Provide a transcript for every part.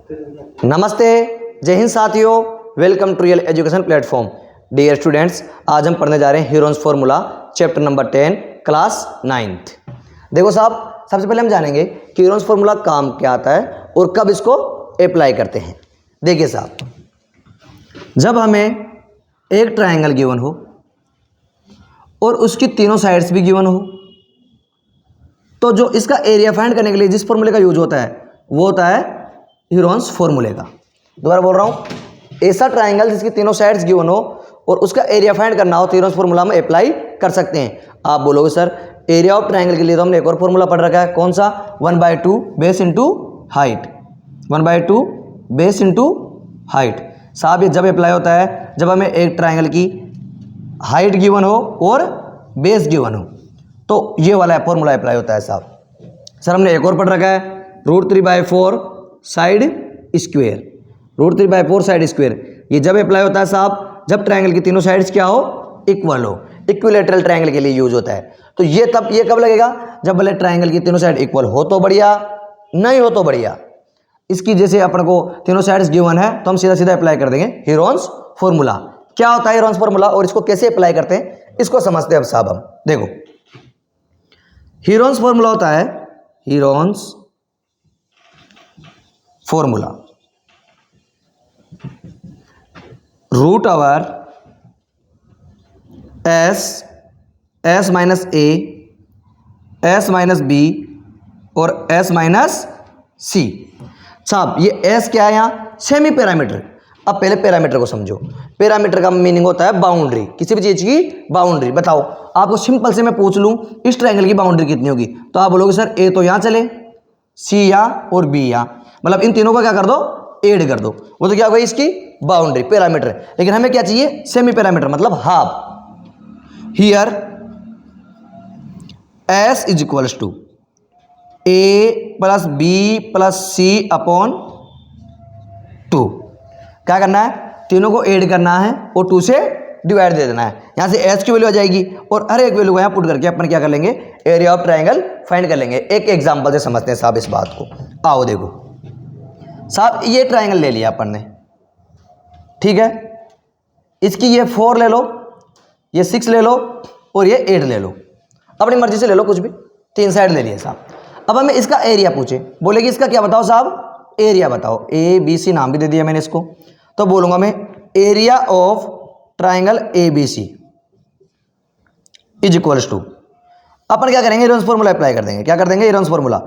नमस्ते, जय हिंद साथियों, welcome to real education platform. Dear students, आज हम पढ़ने जा रहे हैं Heron's formula chapter number 10 class 9th। देखो साहब, सबसे पहले हम जानेंगे कि हीरोन्स फॉर्मूला काम क्या आता है और कब इसको अप्लाई करते हैं। देखिए साहब, जब हमें एक ट्रायंगल गिवन हो और उसकी तीनों साइड्स भी गिवन हो, तो जो इसका एरिया फाइंड करने के लिए जिस फॉर्मूले का यूज होता है वो होता है हीरोन्स फॉर्मूले का। दोबारा बोल रहा हूं, ऐसा ट्रायंगल जिसकी तीनों साइड्स गिवन हो और उसका एरिया फाइंड करना हो तो हीरोन्स फॉर्मूला में अप्लाई कर सकते हैं। आप बोलोगे सर एरिया ऑफ ट्रायंगल के लिए तो हमने एक और फॉर्मूला पढ़ रखा है, कौन सा? 1/2 base into height. 1/2 base into height. साहब ये जब अप्लाई होता है जब हमें एक ट्रायंगल की हाइट गिवन हो और बेस गिवन हो, तो ये वाला फॉर्मूला अप्लाई होता है साहब। सर हमने एक और पढ़ रखा है √3/4 साइड स्क्वायर। √3/4 साइड स्क्वायर ये जब अप्लाई होता है साहब जब ट्रायंगल की तीनों साइड्स क्या हो? इक्वल हो। इक्विलैटरल ट्रायंगल के लिए यूज होता है। तो ये कब लगेगा? जब भले ट्रायंगल की तीनों साइड इक्वल हो तो बढ़िया, नहीं हो तो बढ़िया। इसकी जैसे अपन को तीनों साइड्स गिवन है तो हम सीधा सीधा अप्लाई कर देंगे हीरोन्स फॉर्मूला। क्या होता है हीरोन्स फॉर्मूला और इसको कैसे अप्लाई करते हैं इसको समझते हैं अब साहब हम। देखो, हीरोन्स फॉर्मूला होता है Heron's formula √over s minus a, s minus b और s माइनस c। साहब ये s क्या है? यहाँ सेमी पैरामीटर। अब पहले पैरामीटर को समझो। पैरामीटर का मीनिंग होता है बाउंड्री, किसी भी चीज की बाउंड्री। बताओ, आपको सिंपल से मैं पूछ लूं इस ट्रायंगल की बाउंड्री कितनी होगी, तो आप बोलोगे सर a तो यहां चले, c यहाँ और b यहाँ, मतलब इन तीनों का क्या कर दो? ऐड कर दो। वो तो क्या होगा? इसकी बाउंड्री पैरामीटर। लेकिन हमें क्या चाहिए? सेमी पैरामीटर, मतलब half. Here s is equals to a plus b plus c upon 2। क्या करना है? तीनों को ऐड करना है और 2 से डिवाइड दे देना है। यहां से s की वैल्यू आ जाएगी और हर एक वैल्यू को यहां पुट करके अपन क्या कर लेंगे? एरिया ऑफ ट्रायंगल फाइंड कर लेंगे। एक एग्जांपल से समझते हैं साहब इस बात को। आओ देखो साहब, ये ट्रायंगल ले लिया अपन ने, ठीक है। इसकी ये 4 ले लो, ये 6 ले लो और ये 8 ले लो, अपनी मर्जी से ले लो कुछ भी। 3 साइड ले लिए साहब। अब हमें इसका एरिया पूछे, बोलेगी इसका क्या बताओ साहब? एरिया बताओ। ABC नाम भी दे दिया मैंने इसको, तो बोलूंगा मैं area of triangle ABC is equals to, अपन क्या करेंगे? हीरोन्स फॉर्मूला अप्लाई कर देंगे। क्या कर देंगे? Heron's formula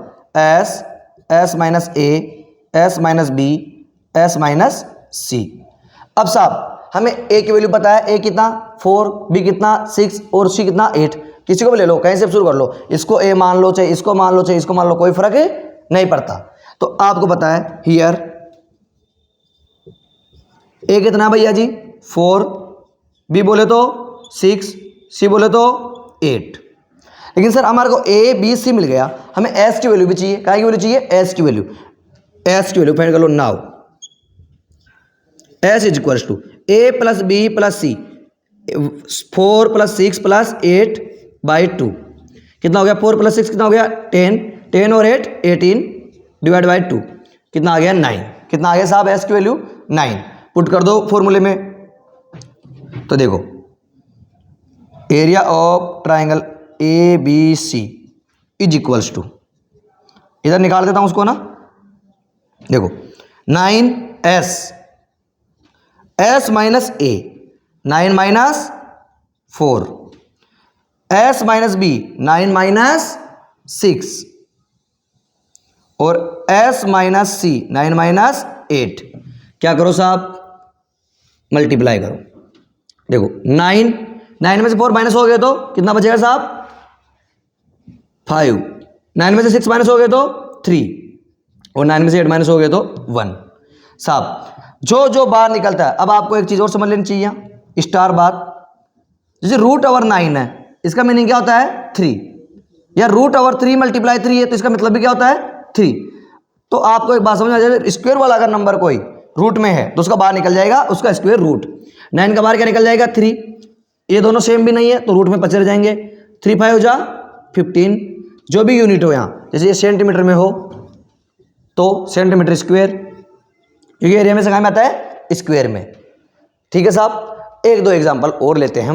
s minus a, s minus b, s minus c। अब साहब हमें a की वैल्यू पता है, a कितना 4, b कितना 6 और c कितना 8। किसी को भी ले लो, कहीं से शुरू कर लो, इसको a मान लो चाहे इसको मान लो चाहे इसको मान लो, कोई फर्क नहीं पड़ता। तो आपको पता है हियर a कितना भैया जी? 4, b बोले तो 6, c बोले तो 8। लेकिन सर हमारे को a b c मिल गया, हमें s की वैल्यू भी चाहिए। क्या की वैल्यू चाहिए? s की वैल्यू। s की वैल्यू फाइंड कर लो now. s is equals to a plus b plus c, 4 plus 6 plus 8/2। कितना हो गया? 4 प्लस 6 कितना हो गया? 10। 10 और 8 18 डिवाइड बाई 2 कितना आ गया? 9। कितना आ गया साहब? s की वैल्यू 9। पुट कर दो फॉर्मूले में। तो देखो area of triangle ABC is equals to, इधर निकाल देता हूं उसको ना। देखो 9s minus a, 9 minus 4, s minus b 9 minus 6 और s माइनस c 9 माइनस 8। क्या करो साहब? मल्टीप्लाई करो। देखो 9 में से 4 माइनस हो गए तो कितना बचेगा साहब? 5। 9 में से 6 माइनस हो गए तो 3 और 9 में से 8 माइनस हो गए तो 1। साहब जो जो बाहर निकलता है, अब आपको एक चीज और समझ लेनी चाहिए, स्टार बात। जैसे √9 है, इसका मीनिंग क्या होता है? 3। या √3 मल्टीप्लाई 3 है तो इसका मतलब भी क्या होता है? 3। तो आपको एक बात समझ आ जाए, स्क्वायर वाला अगर नंबर कोई रूट में है तो उसका बाहर निकल जाएगा उसका स्क्वायर रूट। 9 का बाहर क्या निकल जाएगा? 3। ये दोनों सेम भी नहीं है तो रूट में बचे रह जाएंगे। 3 5 हो जा 15। जो भी यूनिट हो यहाँ, जैसे ये सेंटीमीटर में हो तो सेंटीमीटर स्क्वायर, क्योंकि एरिया में से कहाँ में आता है, स्क्वायर में। ठीक है साहब, एक दो एग्जांपल और लेते हैं।